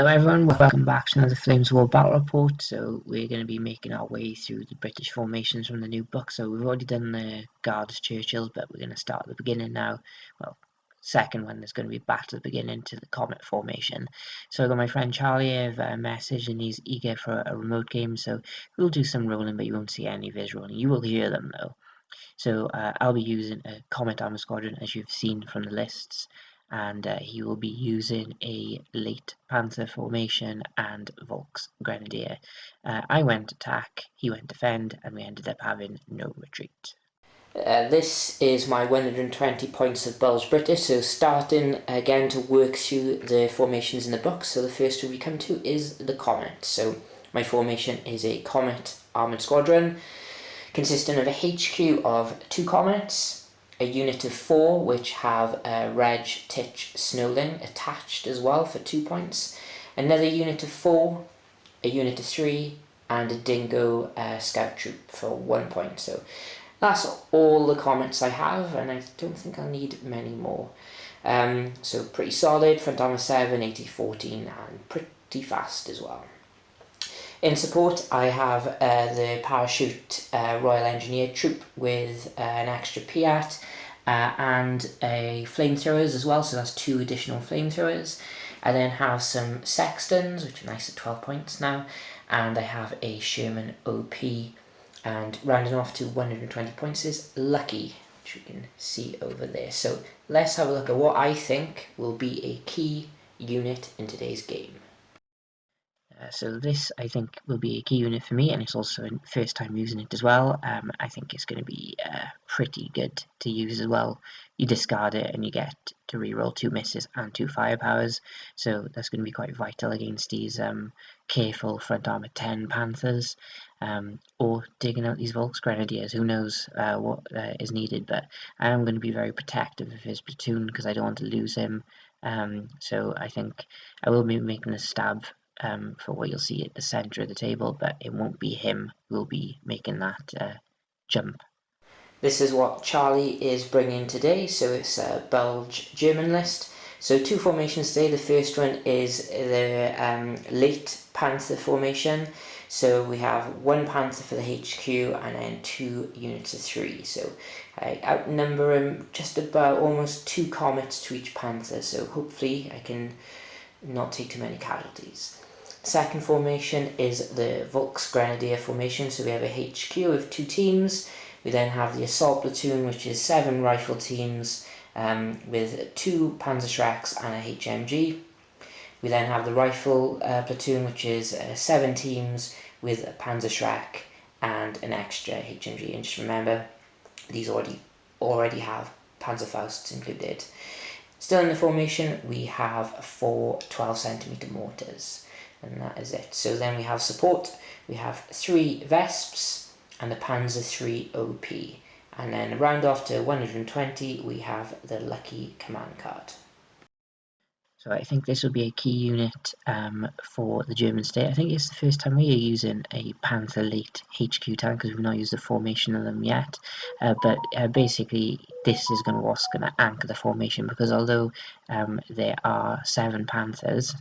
Hello everyone, welcome back to another Flames War Battle Report. So we're going to be making our way through the British formations from the new book. So we've already done the Guards, Churchills, but we're going to start at the beginning now. Well, second one, there's going to be back to the beginning to the Comet formation. So I've got my friend Charlie, I've a message and he's eager for a remote game. So we'll do some rolling, but you won't see any of his rolling. You will hear them though. So I'll be using a Comet Armoured Squadron as you've seen from the lists, and he will be using a late Panther formation and Volksgrenadier. I went attack, he went defend, and we ended up having no retreat. This is my 120 points of Bulge British, so starting again to work through the formations in the book. So the first one we come to is the Comet. So my formation is a Comet Armoured Squadron, consisting of a HQ of 2 Comets, a unit of 4 which have a Reg Titch Snowling attached as well for 2 points, another unit of 4, a unit of 3, and a Dingo Scout Troop for 1 point. So that's all the Comets I have, and I don't think I'll need many more. So pretty solid, front armor 7, 80-14, and pretty fast as well. In support, I have the Parachute Royal Engineer Troop with an extra Piat and a flamethrowers as well, so that's 2 additional flamethrowers. I then have some sextons, which are nice at 12 points now, and I have a Sherman OP, and rounding off to 120 points is Lucky, which you can see over there. So let's have a look at what I think will be a key unit in today's game. So this, I think, will be a key unit for me, and it's also a first time using it as well. I think it's going to be pretty good to use as well. You discard it and you get to reroll 2 misses and 2 firepowers, so that's going to be quite vital against these careful front armor 10 Panthers, or digging out these Volksgrenadiers. Who knows what is needed, but I am going to be very protective of his platoon because I don't want to lose him. So I think I will be making a stab for what you'll see at the center of the table, but it won't be him who will be making that jump. This is what Charlie is bringing today, so it's a Bulge German list. So 2 formations today. The first one is the late Panther formation. So we have 1 Panther for the HQ and then 2 units of 3. So I outnumber him just about almost 2 Comets to each Panther, so hopefully I can not take too many casualties. Second formation is the Volksgrenadier formation, so we have a HQ of 2 teams. We then have the assault platoon, which is 7 rifle teams with 2 Panzerschrecks and a HMG. We then have the rifle platoon, which is 7 teams with a Panzerschreck and an extra HMG. And just remember, these already have Panzerfausts included. Still in the formation, we have 4 12cm mortars, and that is it. So then we have support, we have 3 Vesps and the Panzer III OP, and then round off to 120 we have the Lucky command card. So I think this will be a key unit for the German state. I think it's the first time we are using a Panther late HQ tank because we've not used a formation of them yet. But basically, this is what's going to anchor the formation, because although there are 7 Panthers,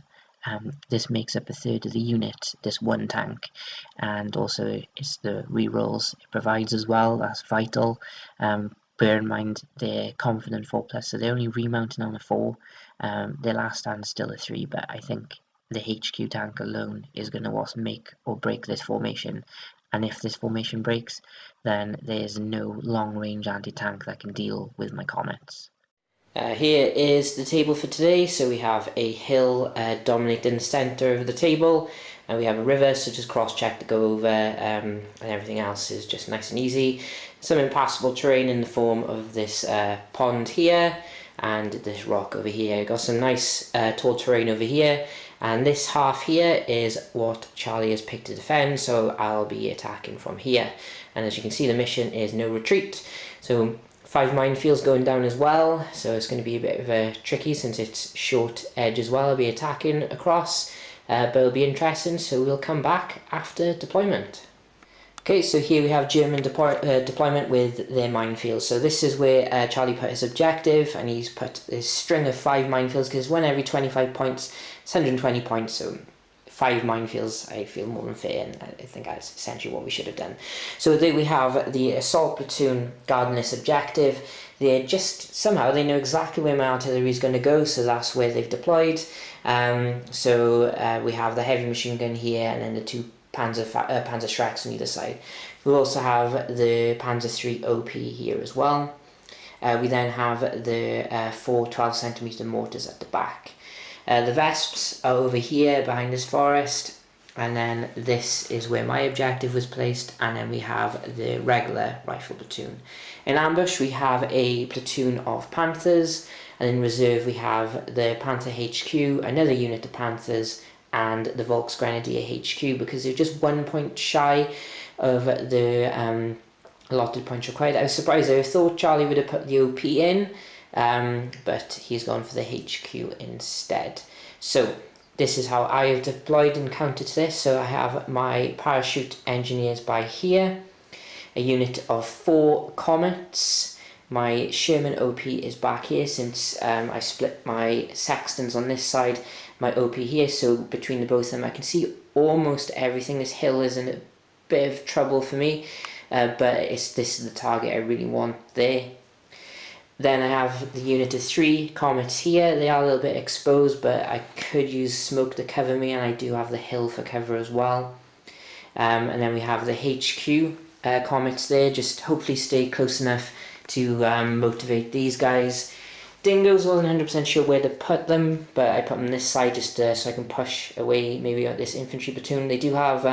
this makes up a third of the unit, this 1 tank, and also it's the rerolls it provides as well. That's vital. Bear in mind they're confident 4+, so they're only remounting on a 4. Their last stand is still a 3, but I think the HQ tank alone is going to make or break this formation. And if this formation breaks, then there's no long-range anti-tank that can deal with my Comets. Here is the table for today. So we have a hill dominating the centre of the table, and we have a river, so just cross-check to go over, and everything else is just nice and easy. Some impassable terrain in the form of this pond here, and this rock over here. Got some nice tall terrain over here, and this half here is what Charlie has picked to defend, so I'll be attacking from here. And as you can see, the mission is no retreat, so 5 minefields going down as well, so it's going to be a bit of a tricky since it's short edge as well. I'll be attacking across, but it'll be interesting, so we'll come back after deployment. Okay, so here we have German deployment with their minefields. So this is where Charlie put his objective, and he's put this string of 5 minefields, because 1 every 25 points It's 120 points, so 5 minefields I feel more than fair, and I think that's essentially what we should have done. So there we have the assault platoon guarding this objective. They're just, somehow they know exactly where my artillery is going to go, so that's where they've deployed. So we have the heavy machine gun here, and then the two Panzer Shreks on either side. We also have the Panzer III OP here as well. We then have the 4 12cm mortars at the back. The Vesps are over here behind this forest, and then this is where my objective was placed, and then we have the regular rifle platoon. In ambush we have a platoon of Panthers, and in reserve we have the Panther HQ, another unit of Panthers, and the Volksgrenadier HQ, because they're just 1 point shy of the allotted points required. I was surprised. I thought Charlie would have put the OP in, but he's gone for the HQ instead. So this is how I have deployed and countered this. So I have my parachute engineers by here, a unit of 4 Comets. My Sherman OP is back here, since I split my sextons on this side, my OP here, so between the both of them I can see almost everything. This hill is in a bit of trouble for me, but this is the target I really want there. Then I have the unit of 3 Comets here. They are a little bit exposed, but I could use smoke to cover me, and I do have the hill for cover as well. And then we have the HQ Comets there, just hopefully stay close enough to motivate these guys. Dingoes, wasn't 100% sure where to put them, but I put them this side just so I can push away maybe this infantry platoon. They do have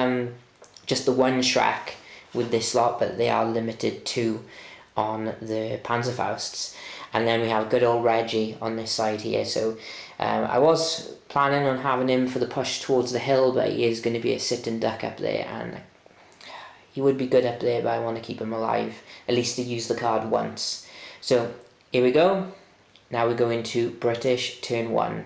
just the 1 Shrek with this lot, but they are limited to on the Panzerfausts. And then we have good old Reggie on this side here. So I was planning on having him for the push towards the hill, but he is going to be a sit and duck up there, and he would be good up there, but I want to keep him alive, at least to use the card once. So here we go. Now we go into British turn 1.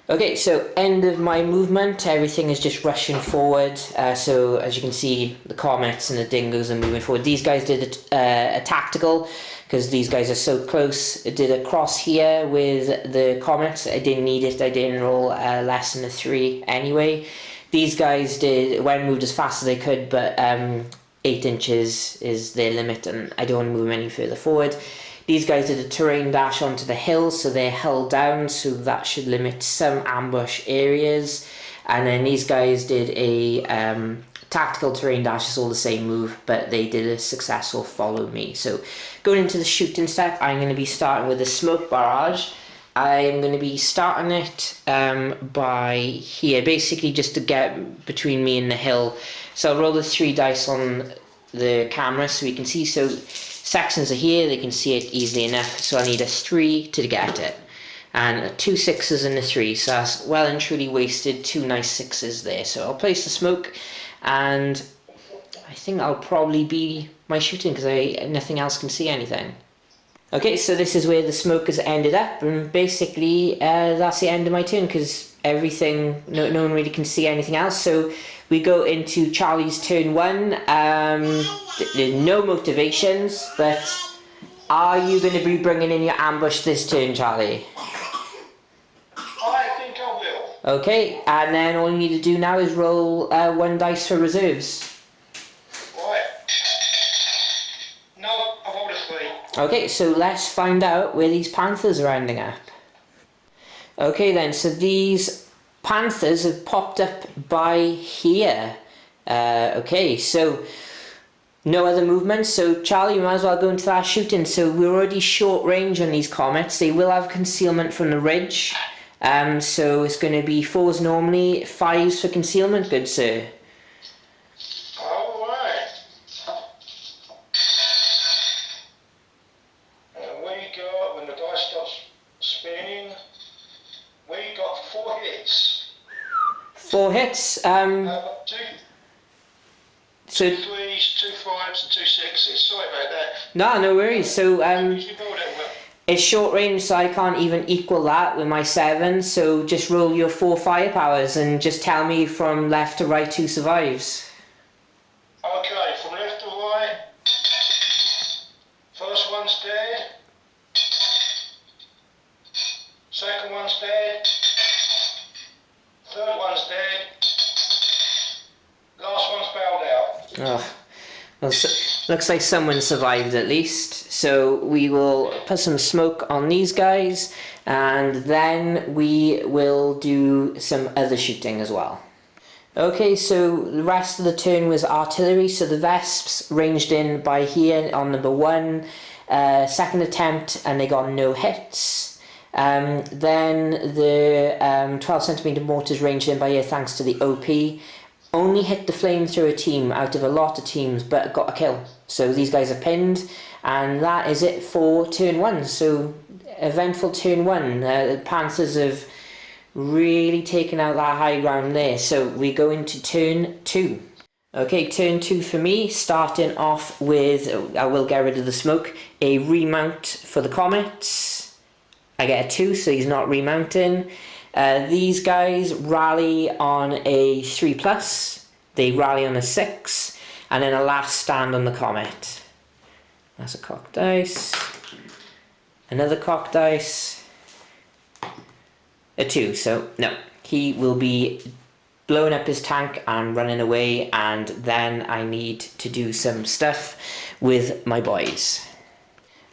Okay, so end of my movement, everything is just rushing forward. So as you can see, the Comets and the Dingoes are moving forward. These guys did a tactical, because these guys are so close. I did a cross here with the Comets. I didn't need it, I didn't roll less than a 3 anyway. These guys moved as fast as they could, but 8 inches is their limit, and I don't want to move them any further forward. These guys did a terrain dash onto the hill, so they're held down, so that should limit some ambush areas. And then these guys did a tactical terrain dash, it's all the same move, but they did a successful follow me. So going into the shooting step, I'm going to be starting with a smoke barrage. I'm going to be starting it by here, basically just to get between me and the hill. So I'll roll the 3 dice on the camera so we can see. So sections are here, they can see it easily enough, so I need a 3 to get it. And 2 6s and a 3, so that's well and truly wasted 2 nice 6s there. So I'll place the smoke, and I think that'll probably be my shooting, because nothing else can see anything. Okay, so this is where the smoke has ended up, and basically that's the end of my turn, because everything, no one really can see anything else. So we go into Charlie's turn 1. There's no motivations, but are you going to be bringing in your ambush this turn, Charlie? I think I will. Okay, and then all you need to do now is roll 1 dice for reserves. Right. No, I rolled a 3. Okay, so let's find out where these Panthers are ending up. Okay then, so these Panthers have popped up by here. Okay, so no other movements, so Charlie, you might as well go into that shooting. So we're already short range on these Comets. They will have concealment from the ridge. So it's going to be 4s normally, 5s for concealment, good sir. Alright. And we got, when the dice stops spinning, we got 4 hits. 4 hits. 2 So 3s, 2 5s and 2 6s. Sorry about that. no worries. So You know that well. it's short range, so I can't even equal that with my 7. So just roll your 4 firepowers and just tell me from left to right who survives. Okay, from left to right. First one's dead. Second one's dead. Oh, well, looks like someone survived at least. So we will put some smoke on these guys, and then we will do some other shooting as well. Okay, so the rest of the turn was artillery, so the Vesps ranged in by here on number 1, second attempt, and they got no hits. Then the 12cm mortars ranged in by here thanks to the OP. Only hit the flamethrower team out of a lot of teams, but got a kill. So these guys are pinned, and that is it for turn 1. So eventful turn 1. The Panthers have really taken out that high ground there. So we go into turn 2. Okay, turn 2 for me, starting off with, I will get rid of the smoke, a remount for the Comets. I get a 2, so he's not remounting. These guys rally on a 3+, they rally on a 6, and then a last stand on the Comet. That's a cock dice, another cock dice, a 2, so no, he will be blowing up his tank and running away, and then I need to do some stuff with my boys.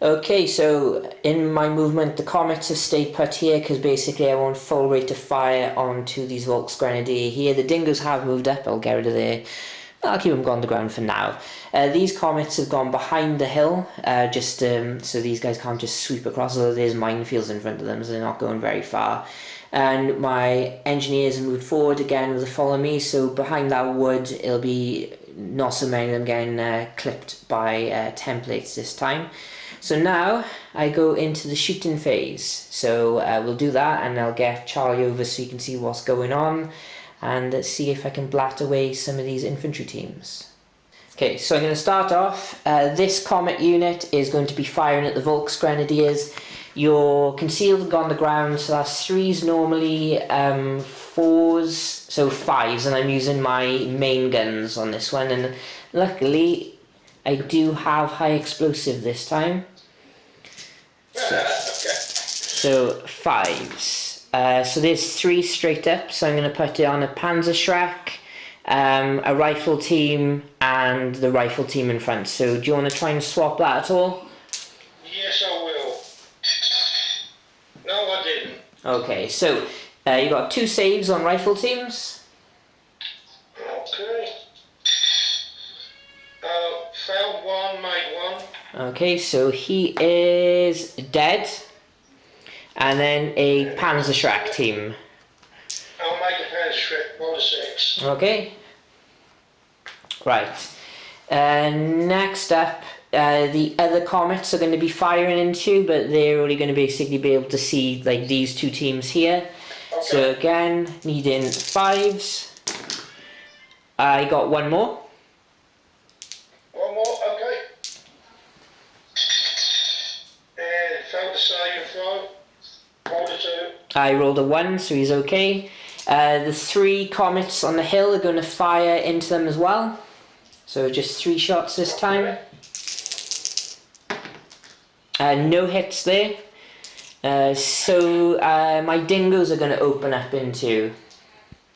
Okay, so in my movement the Comets have stayed put here because basically I want full rate of fire onto these Volksgrenadier here. The Dingoes have moved up, I'll get rid of their... I'll keep them on the ground for now. These Comets have gone behind the hill, so these guys can't just sweep across, although there's minefields in front of them, so they're not going very far. And my engineers have moved forward again with a follow me, so behind that wood it'll be not so many of them getting clipped by templates this time. So now I go into the shooting phase, so we'll do that, and I'll get Charlie over so you can see what's going on and see if I can blat away some of these infantry teams. Okay, so I'm going to start off. This Comet unit is going to be firing at the Volksgrenadiers. You're concealed on the ground, so that's 3s normally, 4s, so 5s, and I'm using my main guns on this one, and luckily I do have high explosive this time. So 5s. So there's 3 straight up, so I'm going to put it on a Panzerschreck, a rifle team, and the rifle team in front. So do you want to try and swap that at all? Yes, I will. No, I didn't. Okay, so you got 2 saves on rifle teams. Okay. Failed 1, made 1. Okay, so he is dead. And then a Panzerschreck team. I'll make a Panzerschreck, roll a 6. Okay. Right. Next up, the other Comets are going to be firing into, but they're only going to basically be able to see like these 2 teams here. Okay. So again, needing 5s. I got 1 more. 1 more, okay. And failed the save and throw. Rolled a 2. I rolled a 1, so he's okay. The 3 Comets on the hill are going to fire into them as well. So just 3 shots this time. No hits there. So my Dingoes are going to open up into.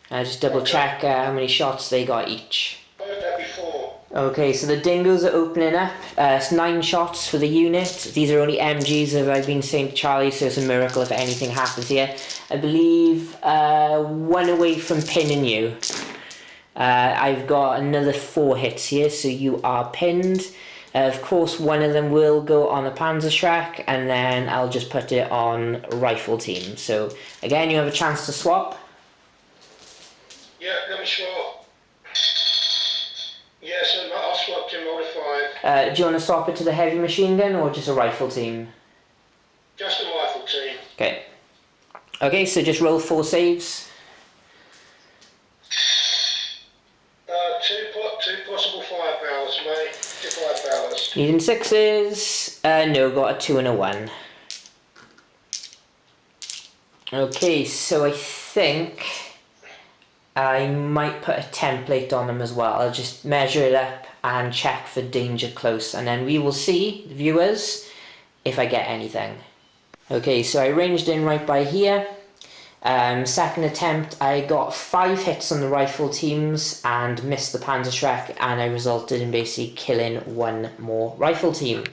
Just double check how many shots they got each. Heard that before. Okay, so the Dingoes are opening up. It's 9 shots for the unit. These are only MGs, as I've been saying to Charlie, so it's a miracle if anything happens here. I believe 1 away from pinning you. I've got another 4 hits here, so you are pinned. Of course, one of them will go on a Panzerschreck, and then I'll just put it on rifle team. So again, you have a chance to swap. Yeah, let me swap. Yes, I'll swap to modified. Do you want to swap it to the heavy machine gun or just a rifle team? Just a rifle team. Okay. Okay, so just roll 4 saves. 2 possible firepowers, mate. 2 firepowers. Needing 6s. No, got a 2 and a 1. Okay, so I think I might put a template on them as well. I'll just measure it up and check for danger close, and then we will see, viewers, if I get anything. Okay, so I ranged in right by here. Second attempt, I got 5 hits on the rifle teams and missed the Panzer Shrek, and I resulted in basically killing 1 more rifle team.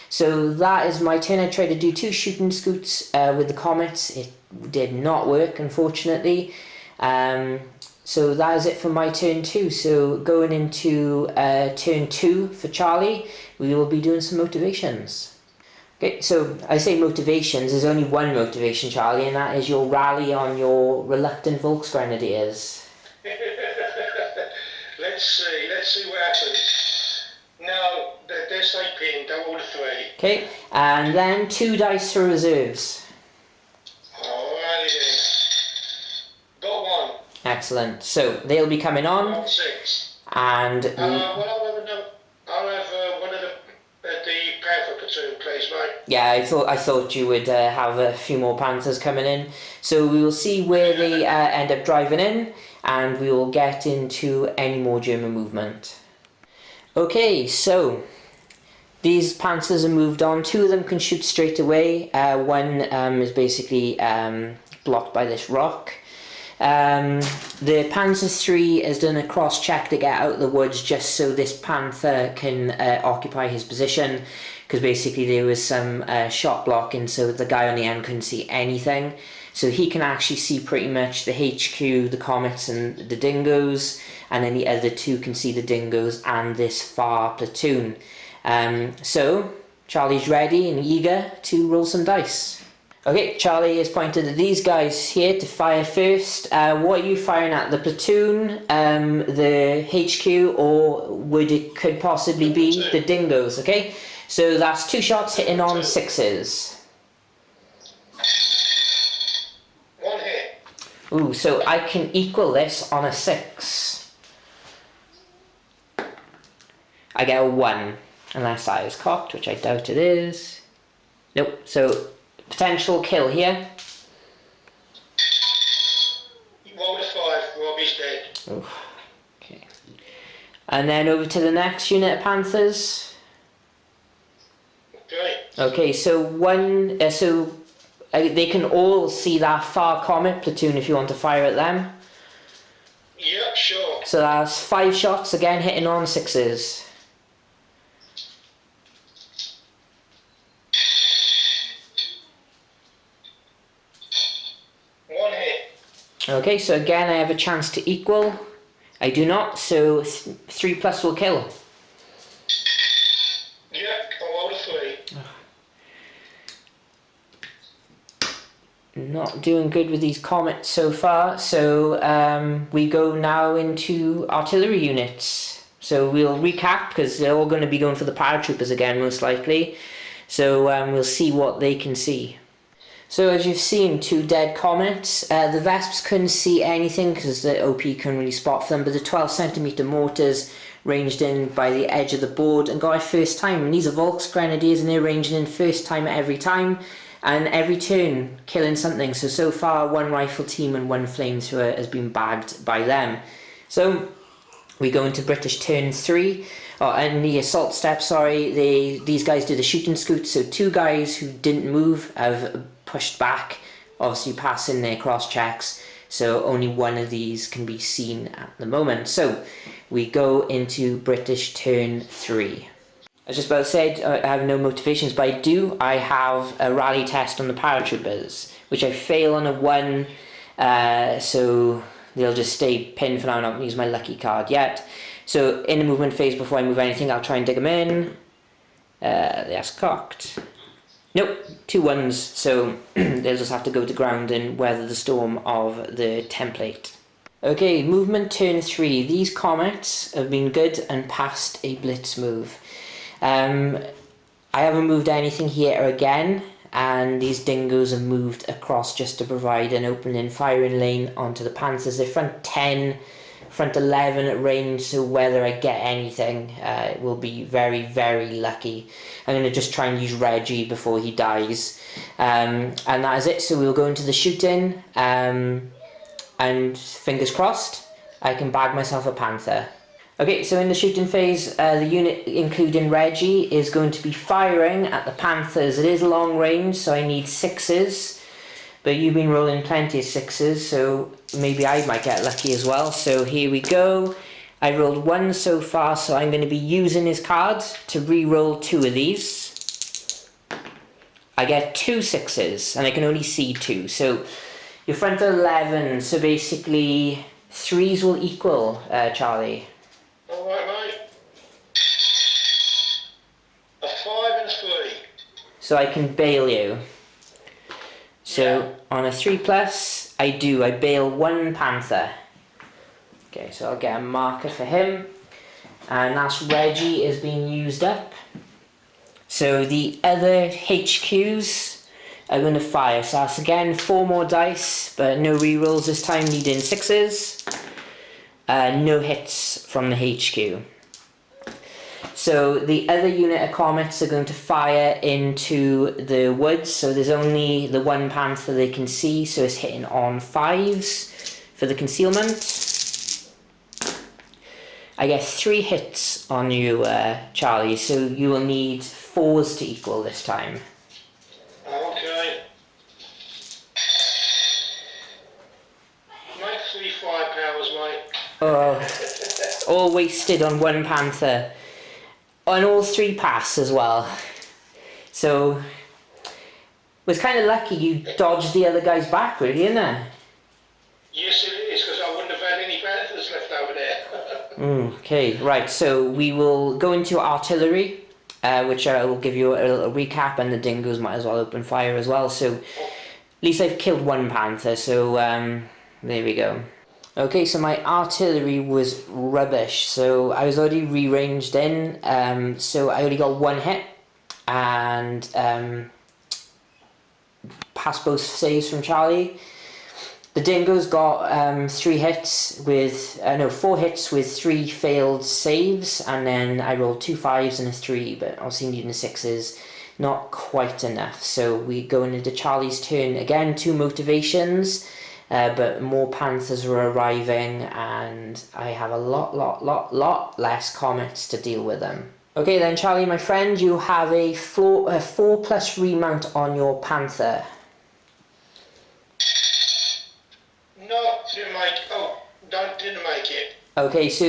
So that is my turn. I tried to do 2 shooting scoots with the Comets. It did not work, unfortunately. So that is it for my turn 2. So going into turn 2 for Charlie, we will be doing some motivations. Okay, so I say motivations, there's only one motivation, Charlie, and that is your rally on your reluctant Volksgrenadiers. Let's see what happens. No, they're sleeping, they're all 3. Okay, and then 2 dice for reserves. Alrighty then. Got 1. Excellent, so they'll be coming on. Got 6. And I'll have one of the panther platoon, please, mate. yeah, I thought you would have a few more panthers coming in. So we will see where they end up driving in, and we will get into any more German movement. Okay, so these panthers are moved on. 2 of them can shoot straight away. One is basically blocked by this rock. The Panzer III has done a cross check to get out of the woods just so this panther can occupy his position, because basically there was some shot blocking, so the guy on the end couldn't see anything. So he can actually see pretty much the HQ, the Comets and the dingoes, and then the other 2 can see the dingoes and this far platoon. So Charlie's ready and eager to roll some dice. Okay, Charlie is pointed at these guys here to fire first. What are you firing at? The platoon, the HQ, or could possibly be the dingoes? Okay, so that's 2 shots hitting on 6s. 1 hit. Ooh, so I can equal this on a 6. I get a 1, unless that is cocked, which I doubt it is. Nope, so potential kill here. Roll a 5, Robbie's dead. Oof. Okay. And then over to the next unit of panthers. Okay. Okay, so they can all see that far Comet platoon if you want to fire at them. Yep, sure. So that's 5 shots again hitting on 6s. Okay, so again I have a chance to equal. I do not, so 3 plus will kill. Yep, I rolled a 3. Not doing good with these Comets so far, so we go now into artillery units. So we'll recap, because they're all going to be going for the paratroopers again most likely. So we'll see what they can see. So as you've seen, 2 dead Comets. The Vesps couldn't see anything because the OP couldn't really spot them, but the 12cm mortars ranged in by the edge of the board and got it first time. And these are Volksgrenadiers and they're ranging in first time every time, and every turn killing something. So far 1 rifle team and 1 flamethrower has been bagged by them. So we go into British turn 3. And the assault step, sorry, these guys do the shooting scoot, so 2 guys who didn't move have pushed back, obviously passing their cross checks, so only 1 of these can be seen at the moment. So we go into British turn 3. I was just about to say I have no motivations, but I have a rally test on the paratroopers, which I fail on a 1, so they'll just stay pinned for now. I'm not going to use my lucky card yet. So in the movement phase, before I move anything, I'll try and dig them in. That's cocked. Nope, 2 1s, so they'll just have to go to ground and weather the storm of the template. Okay, movement turn 3. These Comets have been good and passed a blitz move. I haven't moved anything here again, and these dingoes have moved across just to provide an opening firing lane onto the panthers. They're front 10, front 11 at range, so whether I get anything, it will be very, very lucky. I'm going to just try and use Reggie before he dies. And that is it, so we'll go into the shooting, and fingers crossed, I can bag myself a panther. Okay, so in the shooting phase, the unit, including Reggie, is going to be firing at the panthers. It is long range, so I need 6s. but you've been rolling plenty of 6s, so maybe I might get lucky as well. So here we go. I rolled 1 so far, so I'm going to be using his card to re-roll 2 of these. I get 2 6s, and I can only see 2. So your front 11, so basically 3s will equal, Charlie. Alright, mate. A 5 and a 3. So I can bail you. So on a 3+, I bail 1 panther. Okay, so I'll get a marker for him. And that's Reggie is being used up. So the other HQs are going to fire. So that's again 4 more dice, but no rerolls this time, needing 6s. No hits from the HQ. So the other unit of Comets are going to fire into the woods. So there's only the 1 panther they can see, so it's hitting on 5s for the concealment. I get 3 hits on you, Charlie, so you will need 4s to equal this time. Okay. Make 3 firepowers, mate. Oh, all wasted on 1 panther. On all 3 pass as well. So, it was kind of lucky you dodged the other guy's back, really, isn't it? Yes, it is, because I wouldn't have had any panthers left over there. Okay, right, so we will go into artillery, which I will give you a little recap, and the dingoes might as well open fire as well. So, at least I've killed 1 panther, so there we go. Okay, so my artillery was rubbish, so I was already re-ranged in, so I only got 1 hit, and passed both saves from Charlie. The dingoes got 3 hits with, 4 hits with 3 failed saves, and then I rolled 2 5s and a 3, but obviously needing the 6s, not quite enough. So we go into Charlie's turn again, 2 motivations. But more panthers are arriving, and I have a lot less comets to deal with them. Okay then, Charlie, my friend, you have a 4+ remount on your panther. No, didn't make it. Okay, so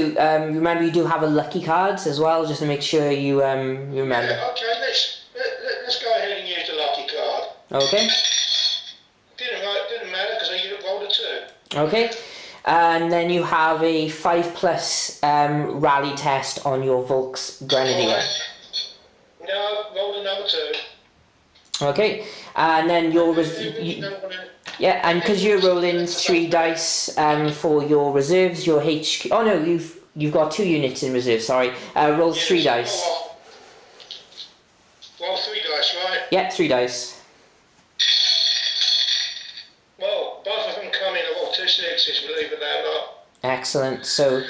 remember you do have a lucky card as well, just to make sure you remember. Yeah, okay, let's go ahead and use the lucky card. Okay. Didn't matter because I rolled a 2. Okay, and then you have a 5+ rally test on your Volksgrenadier. Right. No, rolled another 2. Okay, and then your yeah, and because you're rolling 3 dice for your reserves, your HQ. Oh no, you've got 2 units in reserve. Sorry, roll 3 dice. Roll 3 dice, right? Yeah, 3 dice. Well, both of them come in. I've got 2 6s, believe it or not. Excellent. So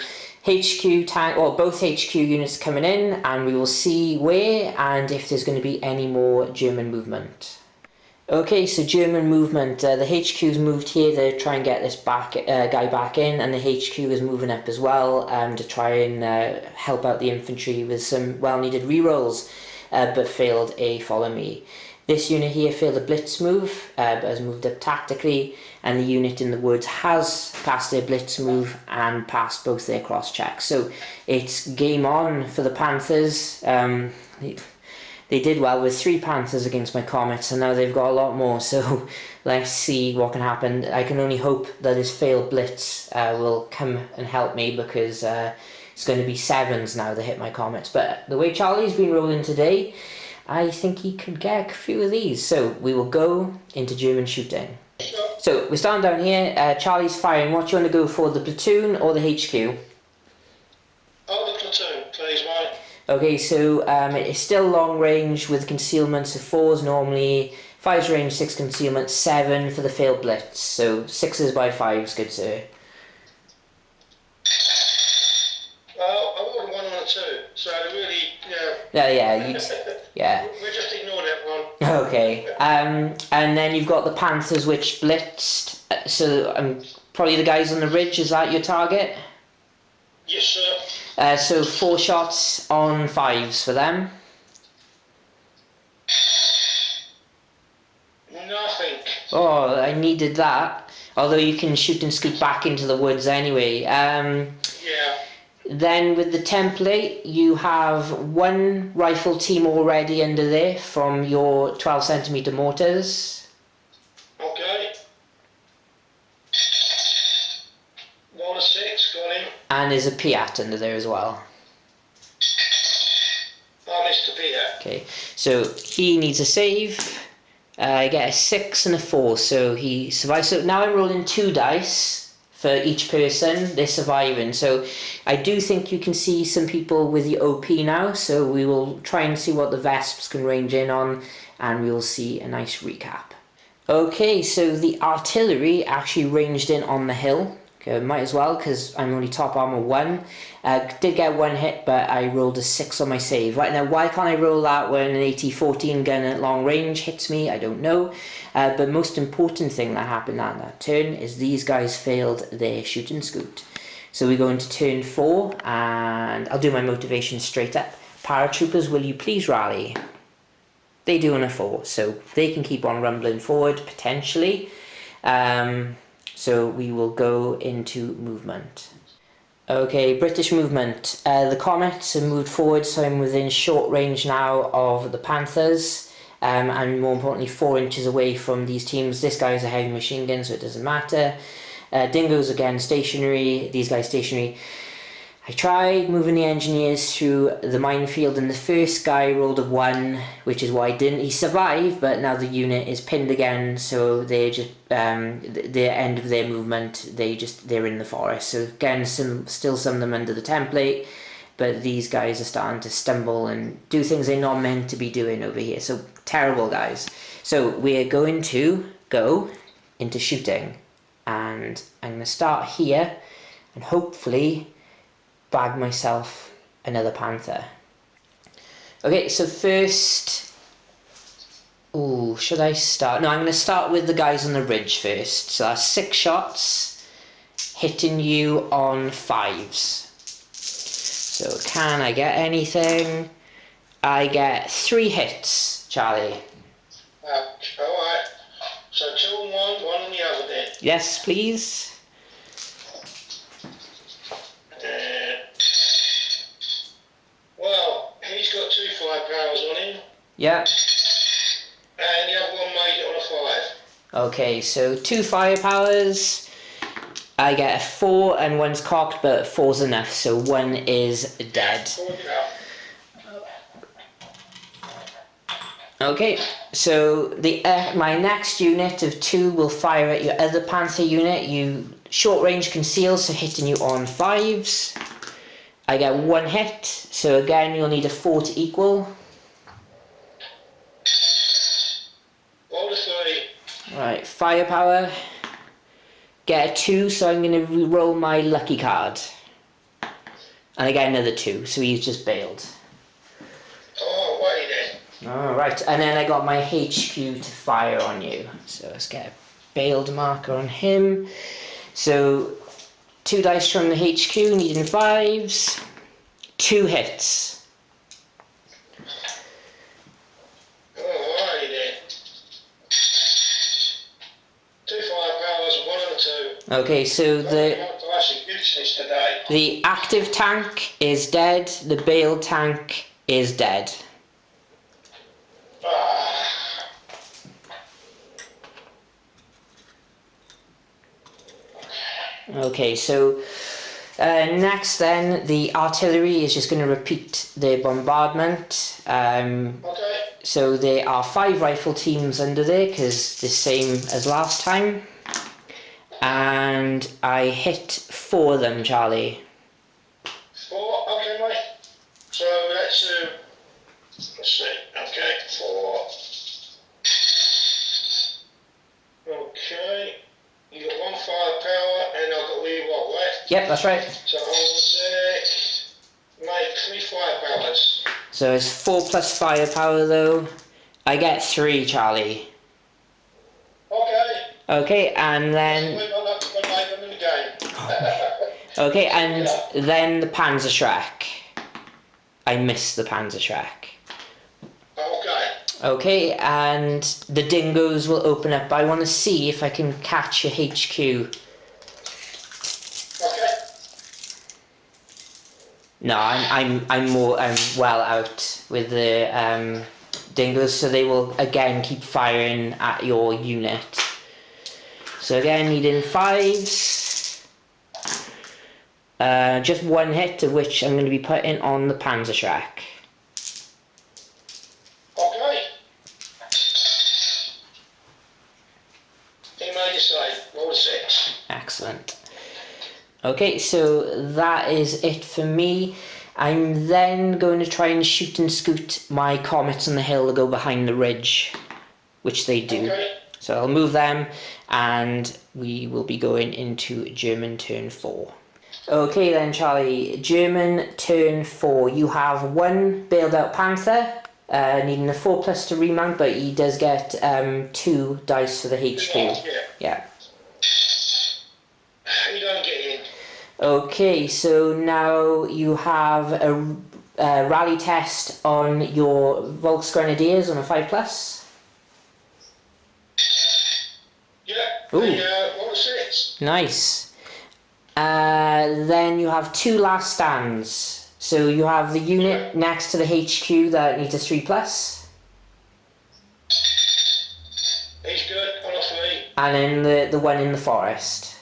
HQ tank, or both HQ units coming in, and we will see where and if there's going to be any more German movement. Okay, so German movement. The HQ's moved here to try and get this guy back in, and the HQ is moving up as well to try and help out the infantry with some well-needed rerolls, but failed a follow me. This unit here failed a blitz move, but has moved up tactically, and the unit in the woods has passed their blitz move and passed both their cross checks. So it's game on for the Panthers. They did well with 3 Panthers against my Comets, and now they've got a lot more, so let's see what can happen. I can only hope that this failed blitz will come and help me, because it's going to be 7s now that hit my Comets. But the way Charlie's been rolling today, I think he could get a few of these. So we will go into German shooting. So we're starting down here. Charlie's firing. What do you want to go for, the platoon or the HQ? Oh, the platoon, please, mate. Okay, so it's still long range with concealments of 4s normally, 5's range, 6 concealment, 7 for the failed blitz. So 6s by 5s, good sir. Well, I rolled a 1 and a 2, so really, Yeah. We'll just ignore that one. Okay, and then you've got the Panthers which blitzed, so probably the guys on the ridge, is that your target? Yes, sir. So 4 shots on 5s for them. Nothing. Oh, I needed that. Although you can shoot and scoot back into the woods anyway. Yeah. Then with the template, you have one rifle team already under there from your 12cm mortars. Okay. 1 of 6, got him. And there's a Piat under there as well. I missed a Peter. Okay, so he needs a save. I get a 6 and a 4, so he survives. So now I'm rolling 2 dice for each person. They're surviving. So I do think you can see some people with the OP now. So we will try and see what the Vesps can range in on, and we'll see a nice recap. Okay, so the artillery actually ranged in on the hill. Okay, might as well, because I'm only top armor 1. Did get 1 hit, but I rolled a 6 on my save. Right now, why can't I roll that when an AT-14 gun at long range hits me? I don't know. But most important thing that happened on that turn is these guys failed their shoot and scoot. So we go into turn 4, and I'll do my motivation straight up. Paratroopers, will you please rally? They do on a 4, so they can keep on rumbling forward, potentially. So we will go into movement. Okay, British movement. The Comets have moved forward, so I'm within short range now of the Panthers. And more importantly, 4 inches away from these teams. This guy is a heavy machine gun, so it doesn't matter. Dingoes again stationary, these guys stationary. I tried moving the engineers through the minefield, and the first guy rolled a 1, which is why he survived, but now the unit is pinned again, so they're just the end of their movement, they're in the forest. So again, still some of them under the template, but these guys are starting to stumble and do things they're not meant to be doing over here. So terrible, guys. So we're going to go into shooting, and I'm going to start here, and hopefully bag myself another panther. Okay, so first, should I start? No, I'm going to start with the guys on the ridge first. So that's 6 shots, hitting you on 5s. So can I get anything? I get 3 hits, Charlie. Alright. So 2 on one, 1 on the other then. Yes, please. Well, he's got 2 firepowers on him. Yeah. And the other one made it on a 5. Okay, so 2 firepowers. I get a 4 and 1's cocked, but 4's enough, so 1 is dead. Okay, so my next unit of 2 will fire at your other Panther unit. You short range conceal, so hitting you on 5s. I get 1 hit, so again you'll need a 4 to equal. Roll a 3. Right, firepower. Get a 2, so I'm going to re-roll my lucky card. And I get another 2, so he's just bailed. Oh, wait then. Alright, and then I got my HQ to fire on you. So let's get a bailed marker on him. So 2 dice from the HQ, needing 5s. 2 hits. Alrighty then. 2 firepowers and 1 on a 2. Okay, so Today. the active tank is dead, the bailed tank is dead. Okay, so next then, the artillery is just going to repeat their bombardment. Okay. So there are 5 rifle teams under there, because the same as last time. And I hit 4 of them, Charlie. 4, okay mate. So let's see, okay, 4. Okay. You got 1 firepower and I've got where you are, right? Yep, that's right. So I'll make 3 firepowers. So it's 4 plus firepower though. I get 3, Charlie. Okay. Okay, and then... Okay, and then the Panzer Shrek. I missed the Panzer Shrek. Okay. Okay, and the dingoes will open up. I want to see if I can catch your HQ. Okay. No, I'm well out with the dingoes, so they will again keep firing at your unit. So again, needing 5s. Just one hit, of which I'm going to be putting on the panzer track. Okay. Email you say, roll a 6. Excellent. Okay, so that is it for me. I'm then going to try and shoot and scoot my comets on the hill to go behind the ridge, which they do. Okay. So I'll move them, and we will be going into German turn 4. Okay then, Charlie, German turn 4. You have one bailed out panther, needing a 4+ to remount, but he does get 2 dice for the HQ. Yeah. You don't get in. Okay, so now you have a rally test on your Volksgrenadiers on a 5+. Yeah. Ooh. Roll a 6. Nice. Then you have 2 last stands. So you have the unit next to the HQ that needs a 3+. He's good on a 3. And then the one in the forest.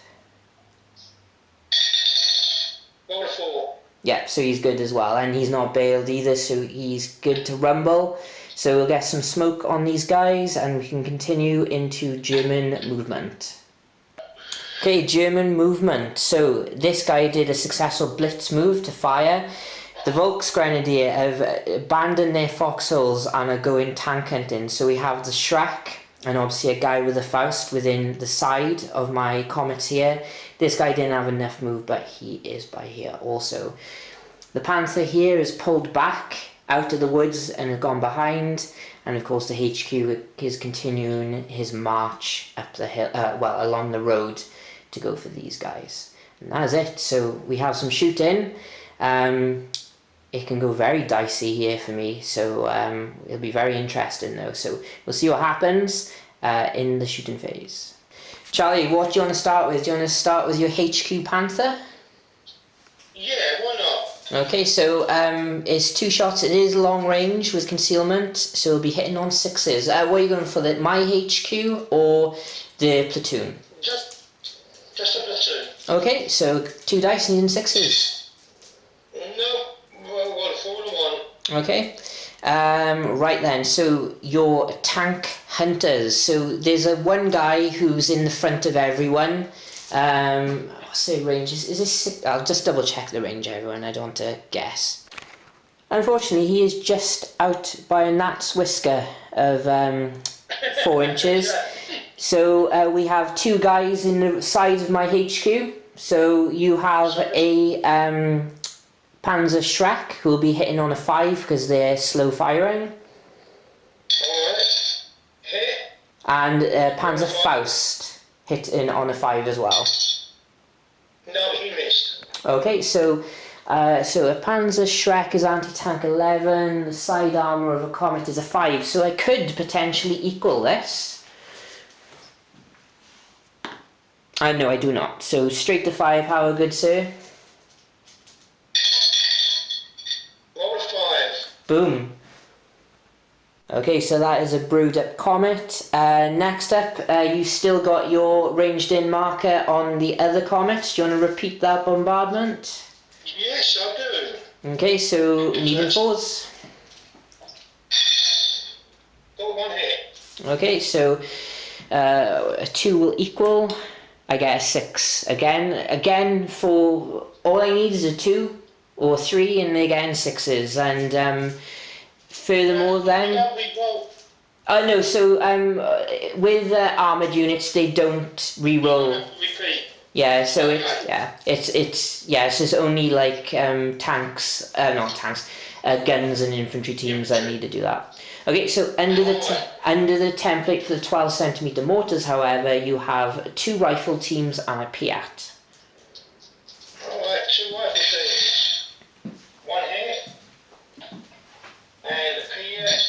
Roll a 4. Yep, so he's good as well. And he's not bailed either, so he's good to rumble. So we'll get some smoke on these guys, and we can continue into German movement. Okay, German movement. So this guy did a successful blitz move to fire. The Volksgrenadier have abandoned their foxholes and are going tank hunting. So we have the Shrek and obviously a guy with a Faust within the side of my Comets here. This guy didn't have enough move, but he is by here also. The Panther here is pulled back out of the woods and has gone behind. And of course the HQ is continuing his march up the hill, along the road to go for these guys. And that is it. So we have some shooting. It can go very dicey here for me, so it'll be very interesting though. So we'll see what happens in the shooting phase. Charlie, what do you want to start with? Do you want to start with your HQ Panther? Yeah, why not? Okay, so it's 2 shots. It is long range with concealment, so it'll be hitting on 6s. What are you going for, my HQ or the platoon? Just a platoon. Okay, so 2 dice needing 6s. No, well, 4 to 1. Okay, right then, so your tank hunters. So there's one guy who's in the front of everyone. What's the range? Is this? I'll just double check the range, everyone. I don't want to guess. Unfortunately, he is just out by a gnat's whisker of 4 inches. So we have 2 guys in the side of my HQ. So you have a Panzer Shrek who will be hitting on a 5 because they're slow firing. Alright. Hit. And Panzer Faust hitting on a 5 as well. No, he missed. Okay, so a Panzer Shrek is anti-tank 11, the side armour of a Comet is a 5, so I could potentially equal this. No, I do not. So straight to firepower, good sir. Roll a 5. Boom. Okay, so that is a brewed up Comet. Next up, you still got your ranged in marker on the other Comets. Do you want to repeat that bombardment? Yes, I do. Okay, so needing 4s. Got 1 hit. Okay, so a 2 will equal. I get a 6 again. For all I need is a 2 or 3, and again 6s. And furthermore, then no. So with armored units, they don't re-roll. Repeat. Yeah. So it's just only like tanks, not tanks, guns and infantry teams that need to do that. Okay, so under the template for the 12cm mortars, however, you have 2 rifle teams and a Piat. Alright, 2 rifle teams. 1 hit. And a Piat.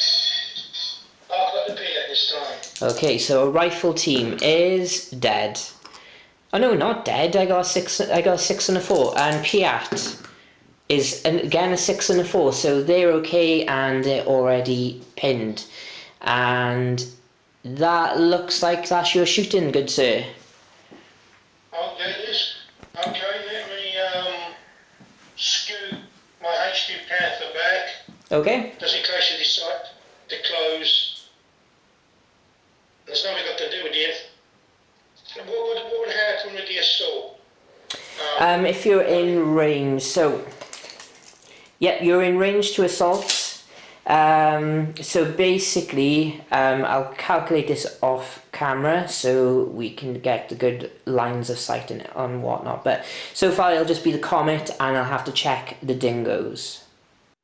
Okay, so a rifle team is dead. Oh no, not dead. I got a 6 and a 4. And Piat is again a 6 and a 4. So they're okay and they're already pinned. And that looks like that's your shooting, good sir. Okay, let me scoot my HQ Panther back, Okay. just in case you decide to close. There's nothing I can do with it. What would happen with the assault? If you're in range, so yeah, you're in range to assault. So basically, I'll calculate this off camera so we can get the good lines of sight and whatnot. But so far it'll just be the Comet, and I'll have to check the dingoes.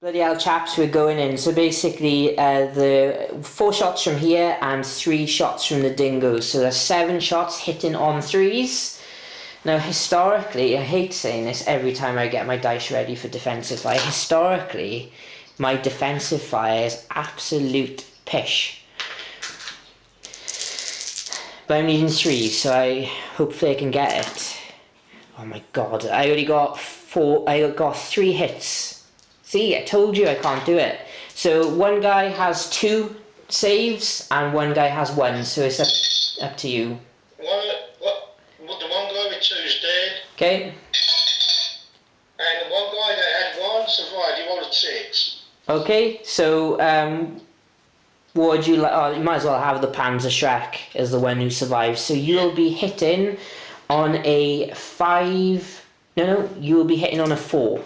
Bloody hell, chaps, we're going in. So basically, the 4 shots from here and 3 shots from the dingoes. So there's 7 shots hitting on 3s. Now, historically, I hate saying this every time I get my dice ready for defensive fire. Historically, my defensive fire is absolute pish. But I'm needing 3, so hopefully I can get it. Oh my god, I only got 3 hits. See, I told you I can't do it. So one guy has 2 saves and one guy has 1, so it's up to you. The one guy with 2 is dead. Okay. And the one guy that had 1 survived, he rolled a 6. Okay, so what would you like? Oh, you might as well have the Panzer Shrek as the one who survives. So you'll be hitting on a 5. No, you will be hitting on a 4.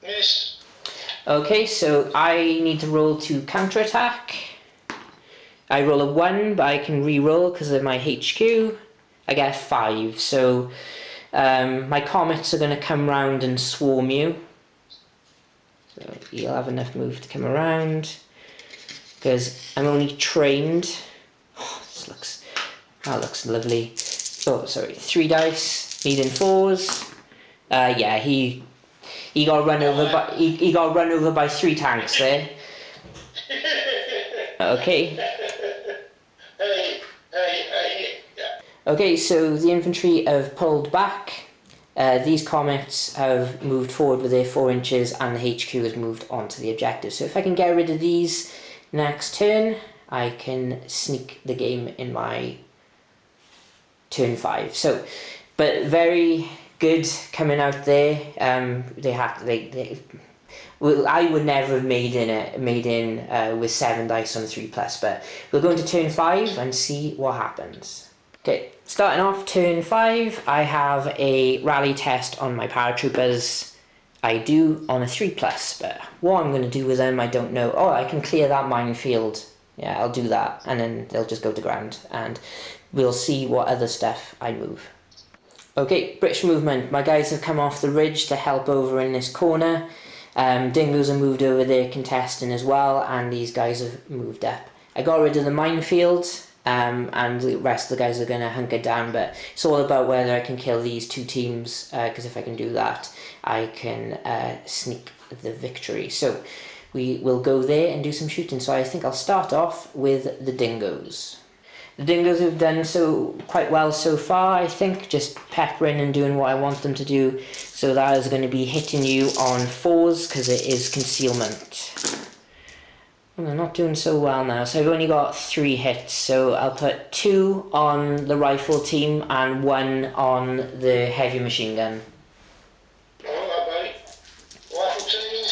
Missed. Okay, so I need to roll to counterattack. I roll a 1, but I can re-roll because of my HQ. I get a 5, so my Comets are going to come round and swarm you. So you'll have enough move to come around. Because I'm only trained. Oh, that looks lovely. Oh, sorry, 3 dice, needing 4s. Yeah, he got run over by he got run over by 3 tanks there. Okay. Okay, so the infantry have pulled back. These Comets have moved forward with their 4 inches and the HQ has moved onto the objective. So if I can get rid of these next turn, I can sneak the game in my turn 5. So, but very good coming out there. Well, I would never have made in with 7 dice on 3+, but we'll go into turn 5 and see what happens. Okay, starting off turn 5, I have a rally test on my paratroopers. I do on a 3+, but what I'm going to do with them I don't know. Oh, I can clear that minefield. Yeah, I'll do that, and then they'll just go to ground, and we'll see what other stuff I move. Okay, British movement. My guys have come off the ridge to help over in this corner. Dingoes are moved over there contesting as well, and these guys have moved up. I got rid of the minefield, and the rest of the guys are going to hunker down, but it's all about whether I can kill these 2 teams, because if I can do that, I can sneak the victory. So we will go there and do some shooting. So I think I'll start off with the dingoes. The dingoes have done quite well so far, I think, just peppering and doing what I want them to do. So that is going to be hitting you on 4s because it is concealment. And they're not doing so well now, so I've only got 3 hits. So I'll put 2 on the rifle team and 1 on the heavy machine gun. Alright, buddy. Rifle team.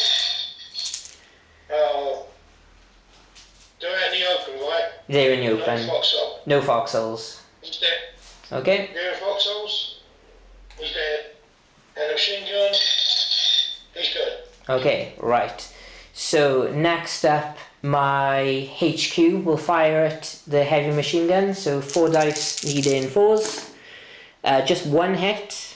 They're out in the open, right? They're in the open. No foxhole. No foxholes. He's dead. Okay. There are foxholes. He's dead. And the machine gun. He's good. Okay, right. So next up, my HQ will fire at the heavy machine gun. So 4 dice needing 4s. Just 1 hit.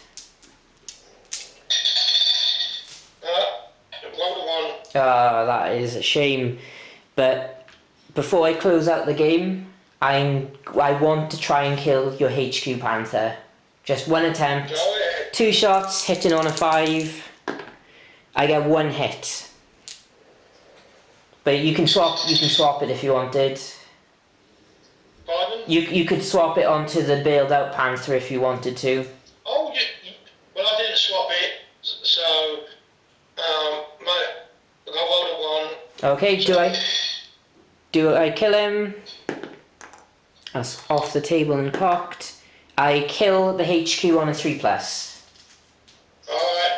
Roll the 1. That is a shame. But before I close out the game, I want to try and kill your HQ Panther. Just 1 attempt. Go ahead. 2 shots, hitting on a 5. I get 1 hit. But you can swap it if you wanted. Pardon? You could swap it onto the bailed out Panther if you wanted to. Oh, well, I didn't swap it, so I rolled a 1. Okay, So, do I kill him? That's off the table and cocked. I kill the HQ on a 3+. alright.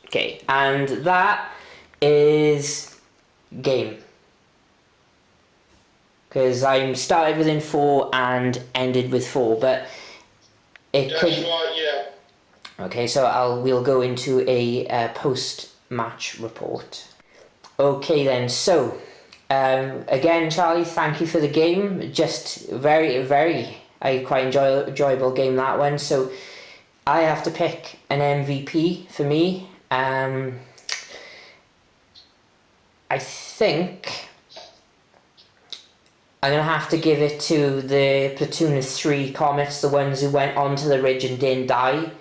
Okay, and that is game. Because I started within 4 and ended with 4, but it That's could. right, yeah. Okay, so we'll go into a post-match report. Okay then, so again, Charlie, thank you for the game. Just I quite enjoyable game, that one. So I have to pick an MVP for me. I think I'm going to have to give it to the platoon of 3 Comets, the ones who went onto the ridge and didn't die,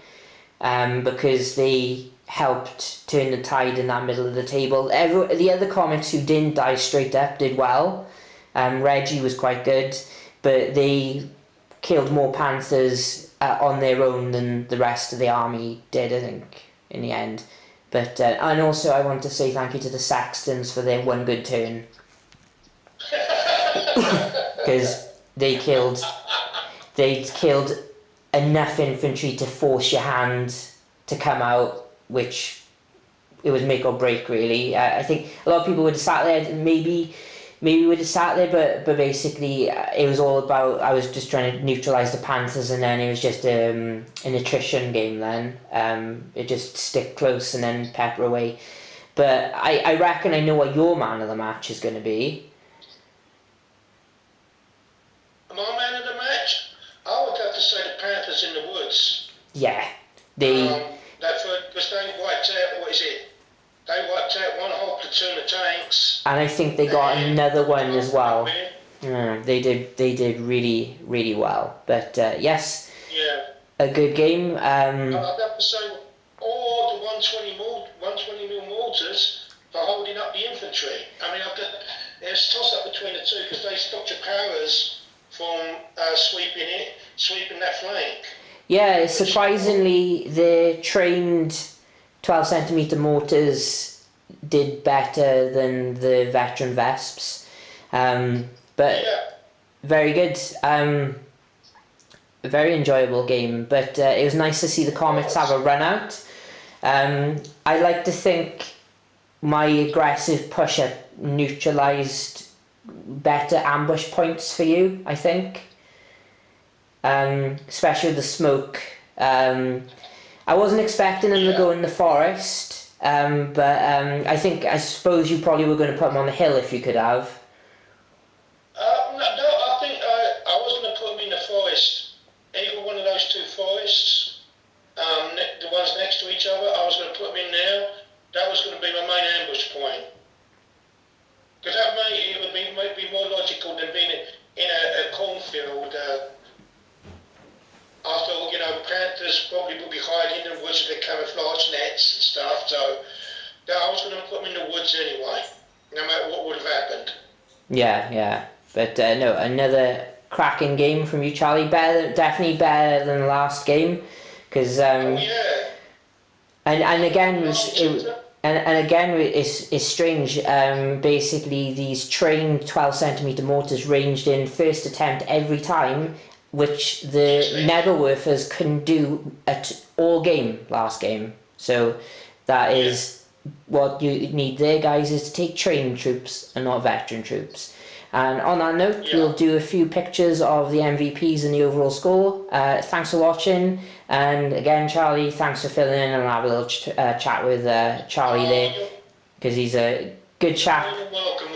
because they helped turn the tide in that middle of the table. The other Comets who didn't die straight up did well. Reggie was quite good, but they killed more Panthers on their own than the rest of the army did, I think, in the end. But and also I want to say thank you to the Sextons for their one good turn. Because they killed enough infantry to force your hand to come out, which it was make or break, really. I think a lot of people would have sat there, maybe would have sat there, but basically it was all about, I was just trying to neutralise the Panthers, and then it was just an attrition game then. It just stick close and then pepper away. But I reckon I know what your man of the match is going to be. My man of the match? I would have to say the Panthers in the woods. Yeah, Because they wiped out, what is it? They wiped out one whole platoon of tanks. And I think they got another one as well. They did really, really well. But yes, yeah, a good game. I'd have to say, or the 120 mil mortars for holding up the infantry. I mean, there's a toss up between the two because they stopped your powers from sweeping that flank. Yeah, surprisingly, the trained 12cm mortars did better than the veteran Vesps. But Yeah. very good. A very enjoyable game, but it was nice to see the Comets have a run out. I like to think my aggressive push-up neutralised better ambush points for you, I think. Especially with the smoke. I wasn't expecting them to go in the forest, but I suppose you probably were going to put them on the hill if you could have. No, I think I was going to put them in the forest. Either one of those 2 forests, the ones next to each other, I was going to put them in there. That was going to be my main ambush point. Because it would be more logical than being in a cornfield. I thought, Panthers probably would be hiding in the woods with their camouflage nets and stuff, so I was going to put them in the woods anyway, no matter what would have happened. Yeah. But no, another cracking game from you, Charlie. Definitely better than the last game, because and again it's strange. Basically, these trained 12cm mortars ranged in first attempt every time, which the Nebelwerfers couldn't do at all game last game. So that is what you need there, guys, is to take trained troops and not veteran troops. And on that note, we'll do a few pictures of the MVPs and the overall score. Thanks for watching, and again, Charlie, thanks for filling in, and I'll have a little chat with Charlie there, because he's a good chap. You're welcome.